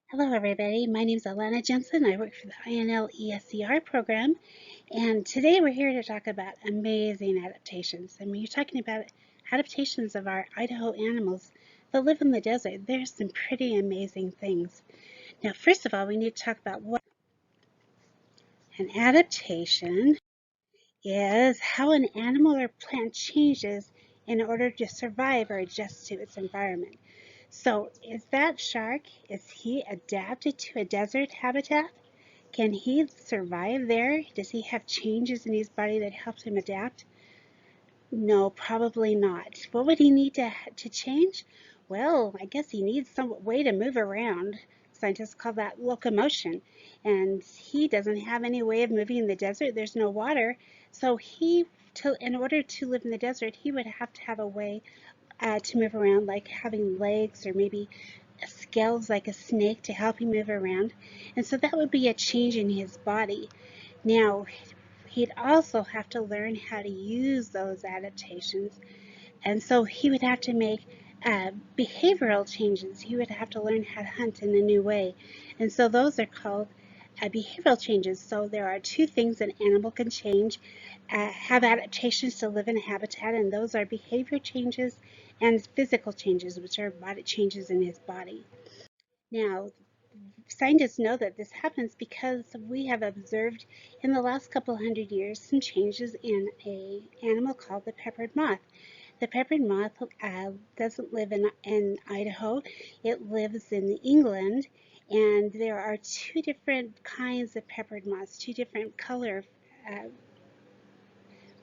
Hello, everybody. My name is Alana Jensen. I work for the INL ESCR program, and today we're here to talk about amazing adaptations. And when you're talking about adaptations of our Idaho animals that live in the desert, there's some pretty amazing things. Now, first of all, we need to talk about what an adaptation is how an animal or plant changes in order to survive or adjust to its environment. So, is that shark, is he adapted to a desert habitat? Can he survive there? Does he have changes in his body that helps him adapt? No, probably not. What would he need to change? Well, I guess he needs some way to move around. Scientists call that locomotion. And he doesn't have any way of moving in the desert. There's no water. So in order to live in the desert, he would have to have a way to move around, like having legs or maybe scales like a snake to help him move around. And so that would be a change in his body. Now, he'd also have to learn how to use those adaptations. And so he would have to make behavioral changes. He would have to learn how to hunt in a new way. And so those are called behavioral changes. So there are two things an animal can change, have adaptations to live in a habitat, and those are behavior changes and physical changes, which are body changes in his body. Now, scientists know that this happens because we have observed in the last couple hundred years some changes in an animal called the peppered moth. The peppered moth doesn't live in Idaho. It lives in England, and there are two different kinds of peppered moths, two different color uh,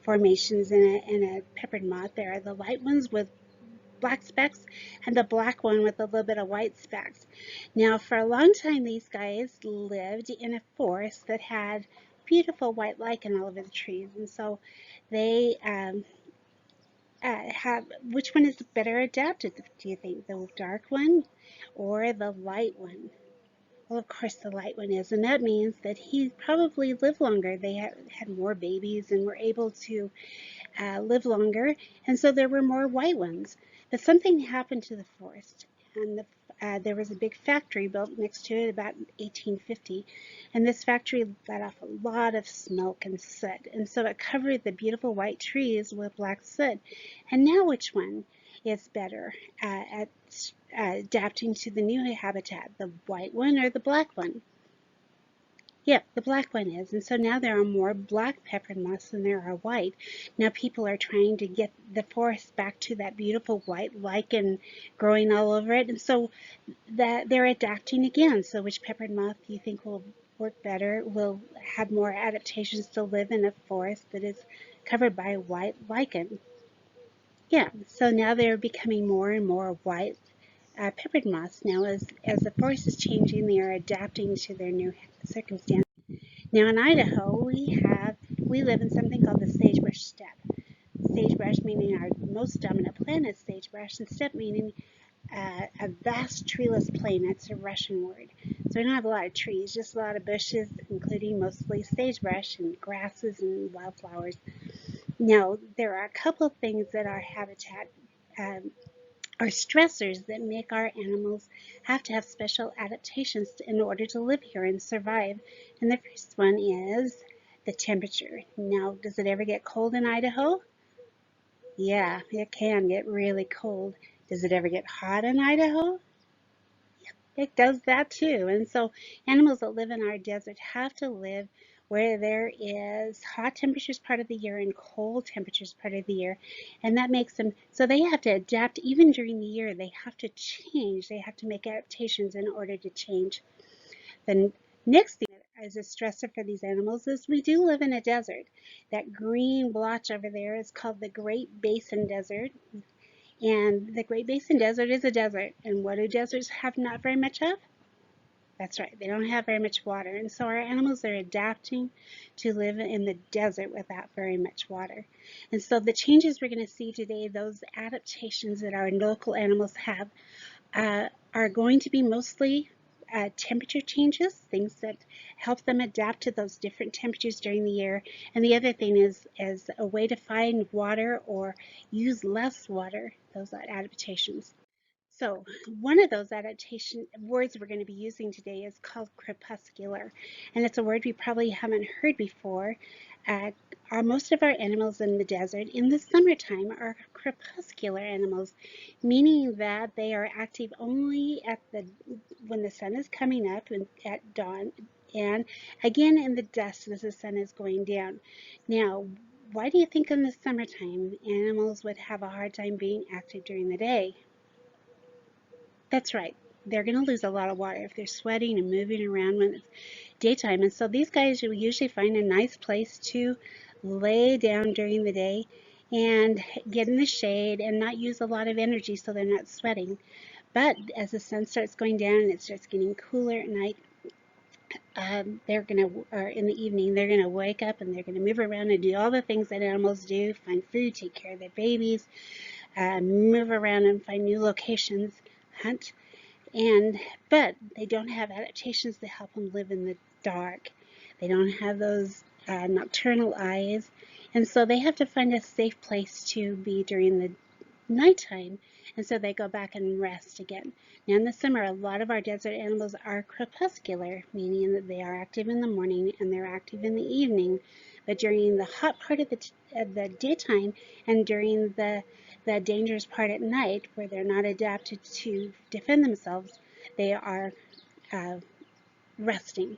formations in a peppered moth. There are the light ones with black specks and the black one with a little bit of white specks. Now, for a long time, these guys lived in a forest that had beautiful white lichen all over the trees, and so they have, which one is better adapted, do you think, the dark one or the light one? Well, of course, the light one is, and that means that he probably lived longer. They had more babies and were able to live longer, and so there were more white ones. But something happened to the forest, and there was a big factory built next to it about 1850, and this factory let off a lot of smoke and soot, and so it covered the beautiful white trees with black soot. And now which one is better at adapting to the new habitat, the white one or the black one? Yep, the black one is. And so now there are more black peppered moths than there are white. Now people are trying to get the forest back to that beautiful white lichen growing all over it. And so that they're adapting again. So which peppered moth do you think will work better, will have more adaptations to live in a forest that is covered by white lichen? Yeah, so now they're becoming more and more white peppered moths. Now as the forest is changing, they are adapting to their new circumstances. Now in Idaho, we live in something called the sagebrush steppe. Sagebrush meaning our most dominant plant is sagebrush, and steppe meaning a vast treeless plain. That's a Russian word. So we don't have a lot of trees, just a lot of bushes, including mostly sagebrush and grasses and wildflowers. Now there are a couple of things that our habitat are stressors that make our animals have to have special adaptations in order to live here and survive. And the first one is the temperature. Now, does it ever get cold in Idaho? Yeah, it can get really cold. Does it ever get hot in Idaho? It does that too. And so animals that live in our desert have to live where there is hot temperatures part of the year and cold temperatures part of the year. And that makes them, so they have to adapt even during the year. They have to change. They have to make adaptations in order to change. The next thing that is a stressor for these animals is we do live in a desert. That green blotch over there is called the Great Basin Desert. And the Great Basin Desert is a desert. And what do deserts have not very much of? That's right, they don't have very much water. And so our animals are adapting to live in the desert without very much water. And so the changes we're going to see today, those adaptations that our local animals have, are going to be mostly temperature changes, things that help them adapt to those different temperatures during the year. And the other thing is a way to find water or use less water, those are adaptations. So one of those adaptation words we're going to be using today is called crepuscular, and it's a word we probably haven't heard before. Uh, Most of our animals in the desert in the summertime are crepuscular animals, meaning that they are active only when the sun is coming up and at dawn, and again in the dusk as the sun is going down. Now, why do you think in the summertime animals would have a hard time being active during the day? That's right. They're going to lose a lot of water if they're sweating and moving around when it's daytime. And so these guys will usually find a nice place to lay down during the day and get in the shade and not use a lot of energy so they're not sweating. But as the sun starts going down and it starts getting cooler at night, or in the evening, they're going to wake up and they're going to move around and do all the things that animals do, find food, take care of their babies, move around and find new locations, hunt. But they don't have adaptations to help them live in the dark. They don't have those nocturnal eyes, and so they have to find a safe place to be during the nighttime, and so they go back and rest again. Now in the summer, a lot of our desert animals are crepuscular, meaning that they are active in the morning and they're active in the evening. But during the hot part of the daytime and during the dangerous part at night, where they're not adapted to defend themselves, they are uh, resting.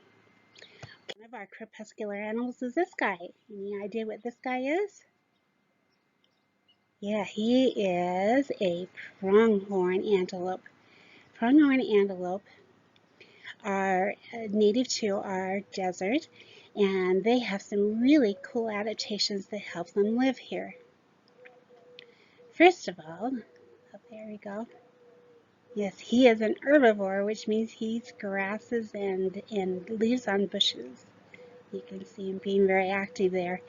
One of our crepuscular animals is this guy. Any idea what this guy is? Yeah, he is a pronghorn antelope. Pronghorn antelope are native to our desert, and they have some really cool adaptations that help them live here. First of all, oh, there we go. Yes, he is an herbivore, which means he eats grasses and leaves on bushes. You can see him being very active there.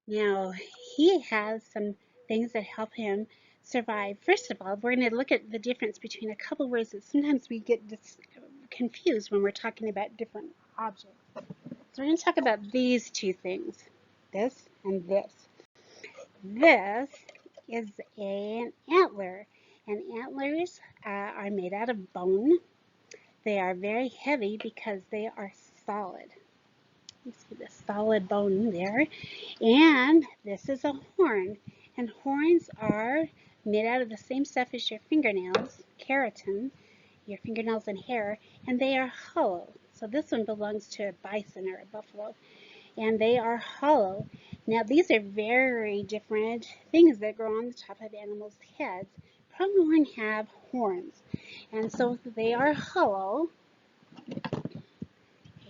Now, he has some things that help him survive. First of all, we're going to look at the difference between a couple words that sometimes we get confused when we're talking about different objects. So we're going to talk about these two things, this and this. This is an antler, and antlers are made out of bone. They are very heavy because they are solid. You see the solid bone there. And this is a horn. And horns are made out of the same stuff as your fingernails, keratin, your fingernails and hair, and they are hollow. So this one belongs to a bison or a buffalo, and they are hollow. Now these are very different things that grow on the top of animals' heads. Pronghorn have horns, and so they are hollow. There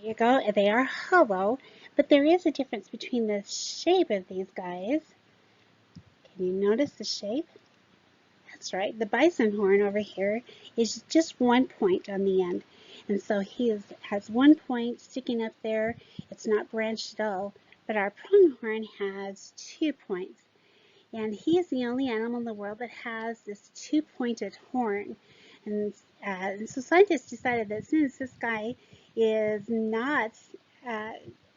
you go, they are hollow, but there is a difference between the shape of these guys. Can you notice the shape? That's right, the bison horn over here is just one point on the end. And so has one point sticking up there. It's not branched at all, but our pronghorn has 2 points. And he is the only animal in the world that has this 2-pointed horn. And so scientists decided that since this guy is not,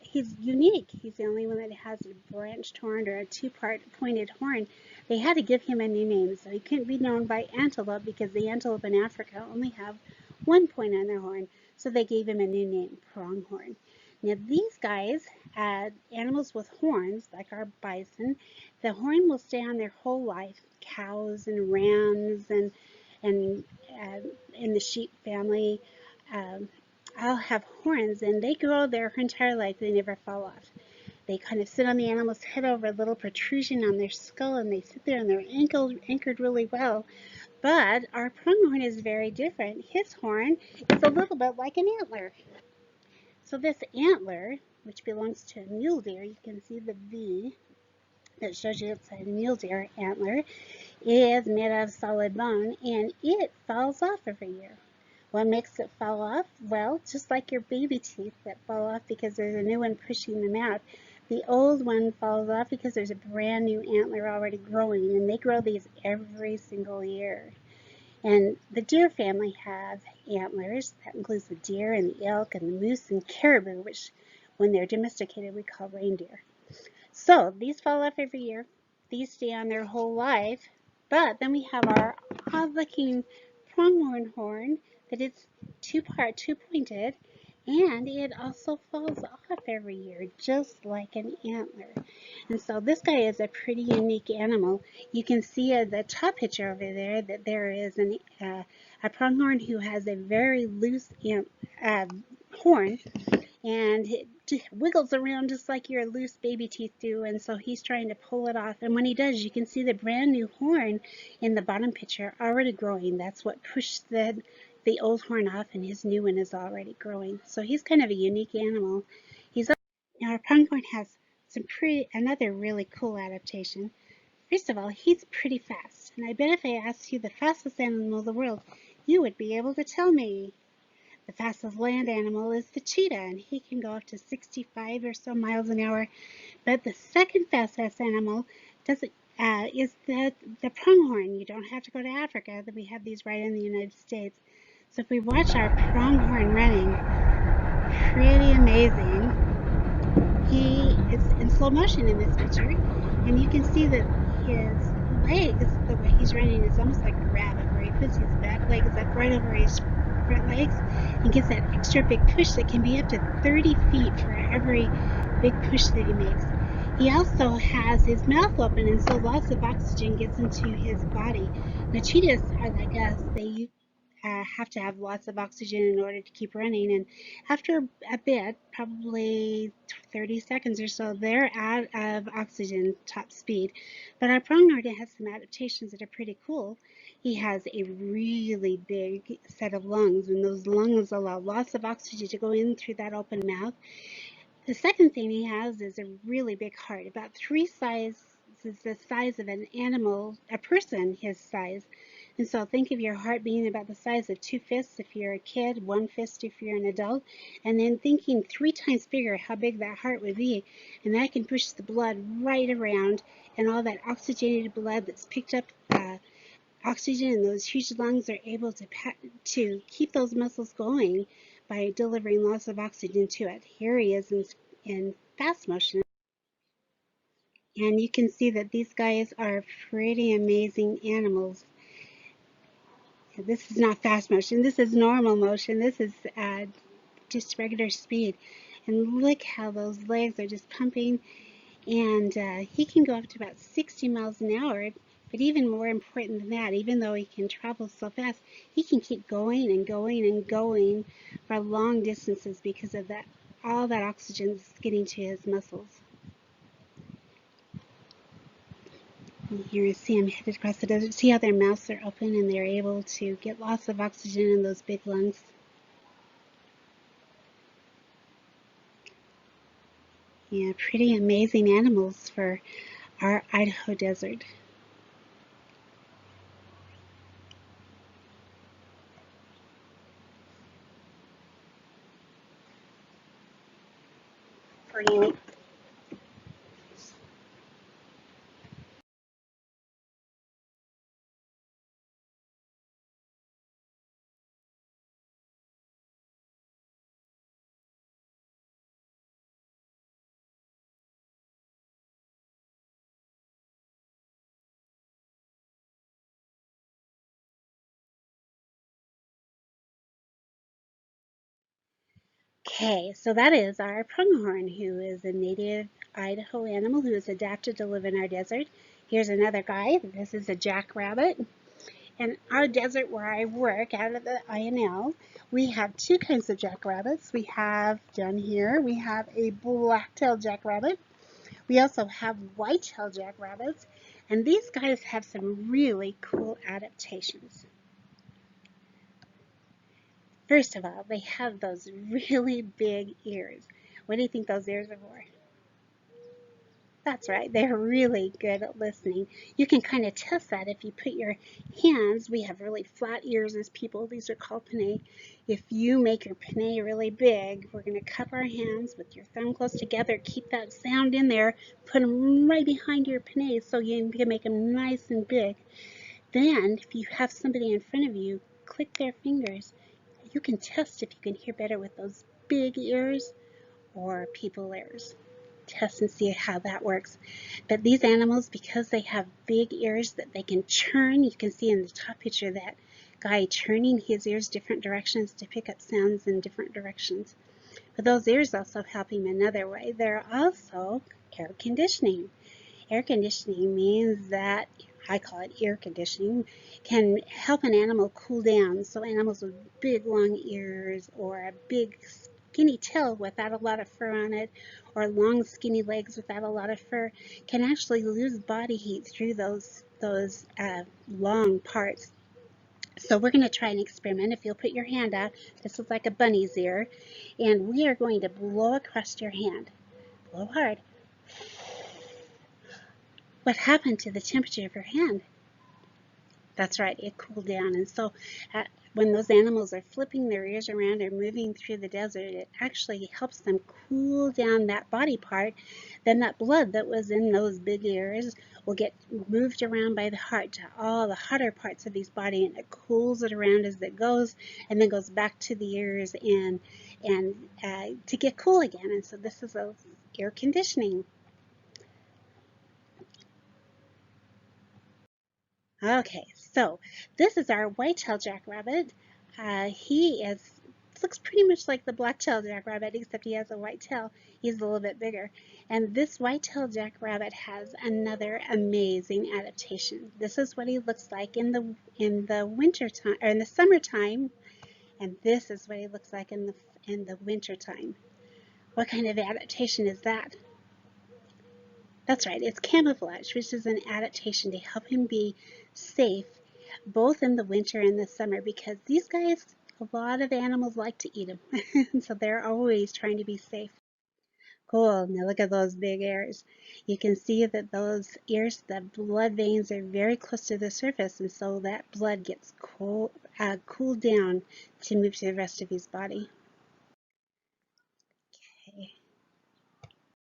he's unique, he's the only one that has a branched horn or a 2-part pointed horn, they had to give him a new name. So he couldn't be known by antelope because the antelope in Africa only have 1 point on their horn. So they gave him a new name, pronghorn. Now these guys, animals with horns, like our bison, the horn will stay on their whole life. Cows and rams and in the sheep family, all have horns, and they grow their entire life. They never fall off. They kind of sit on the animal's head over a little protrusion on their skull, and they sit there and they're anchored really well. But our pronghorn is very different. His horn is a little bit like an antler. So this antler, which belongs to a mule deer, you can see the V that shows you it's a mule deer antler, is made out of solid bone, and it falls off every year. What makes it fall off? Well, just like your baby teeth that fall off because there's a new one pushing them out, the old one falls off because there's a brand new antler already growing, and they grow these every single year. And the deer family have antlers. That includes the deer and the elk and the moose and caribou, which when they're domesticated we call reindeer. So these fall off every year. These stay on their whole life. But then we have our odd-looking pronghorn horn that it's two-pointed, and it also falls off every year, just like an antler. And so this guy is a pretty unique animal. You can see the top picture over there that there is a pronghorn who has a very loose uh, horn, and it wiggles around just like your loose baby teeth do, and so he's trying to pull it off. And when he does, you can see the brand new horn in the bottom picture already growing. That's what pushed the old horn off, and his new one is already growing. So he's kind of a unique animal. He's Now our pronghorn has another really cool adaptation. First of all, he's pretty fast, and I bet if I asked you the fastest animal in the world, you would be able to tell me. The fastest land animal is the cheetah, and he can go up to 65 or so miles an hour. But the second fastest animal is the pronghorn. You don't have to go to Africa. We have these right in the United States. So if we watch our pronghorn running, pretty amazing. He is in slow motion in this picture, and you can see that his legs, the way he's running, is almost like a rabbit, where he puts his back legs up right over his front legs and gets that extra big push that can be up to 30 feet for every big push that he makes. He also has his mouth open, and so lots of oxygen gets into his body. Now, cheetahs are like us. They have to have lots of oxygen in order to keep running, and after a bit, probably 30 seconds or so, they're out of oxygen top speed. But our pronghorn has some adaptations that are pretty cool. He has a really big set of lungs, and those lungs allow lots of oxygen to go in through that open mouth. The second thing he has is a really big heart, about the size of an animal, a person his size. And so think of your heart being about the size of two fists if you're a kid, one fist if you're an adult, and then thinking 3 times bigger how big that heart would be. And that can push the blood right around, and all that oxygenated blood that's picked up oxygen in those huge lungs are able to keep those muscles going by delivering lots of oxygen to it. Here he is in fast motion. And you can see that these guys are pretty amazing animals. This is not fast motion. This is normal motion. This is just regular speed. And look how those legs are just pumping. And he can go up to about 60 miles an hour. But even more important than that, even though he can travel so fast, he can keep going and going and going for long distances because of that, all that oxygen is getting to his muscles. And here you see them headed across the desert. See how their mouths are open and they're able to get lots of oxygen in those big lungs. Yeah, pretty amazing animals for our Idaho desert. Pretty neat. Okay, so that is our pronghorn, who is a native Idaho animal who is adapted to live in our desert. Here's another guy. This is a jackrabbit. In our desert where I work out of the INL, we have two kinds of jackrabbits. We have down here, we have a black-tailed jackrabbit. We also have white-tailed jackrabbits, and these guys have some really cool adaptations. First of all, they have those really big ears. What do you think those ears are for? That's right, they're really good at listening. You can kind of test that if you put your hands, we have really flat ears as people, these are called penne. If you make your penne really big, we're going to cup our hands with your thumb close together, keep that sound in there, put them right behind your penne so you can make them nice and big. Then, if you have somebody in front of you, click their fingers. You can test if you can hear better with those big ears or people ears. Test and see how that works. But these animals, because they have big ears that they can churn, you can see in the top picture that guy turning his ears different directions to pick up sounds in different directions. But those ears also help him another way. They're also air conditioning. Air conditioning means that, I call it ear conditioning, can help an animal cool down. So animals with big long ears or a big skinny tail without a lot of fur on it, or long skinny legs without a lot of fur, can actually lose body heat through those long parts. So we're going to try an experiment. If you'll put your hand out, this is like a bunny's ear, and we are going to blow across your hand. Blow hard. What happened to the temperature of your hand? That's right, it cooled down. And so when those animals are flipping their ears around or moving through the desert, it actually helps them cool down that body part. Then that blood that was in those big ears will get moved around by the heart to all the hotter parts of these body, and it cools it around as it goes, and then goes back to the ears and to get cool again. And so this is a air conditioning. Okay, so this is our white-tailed jackrabbit. He looks pretty much like the black-tailed jackrabbit, except he has a white tail. He's a little bit bigger. And this white-tailed jackrabbit has another amazing adaptation. This is what he looks like in the winter time or in the summertime, and this is what he looks like in the winter time. What kind of adaptation is that? That's right, it's camouflage, which is an adaptation to help him be safe both in the winter and the summer, because these guys, a lot of animals like to eat them. So they're always trying to be safe. Cool. Now look at those big ears. You can see that those ears, the blood veins are very close to the surface, and so that blood gets cooled down to move to the rest of his body. Okay.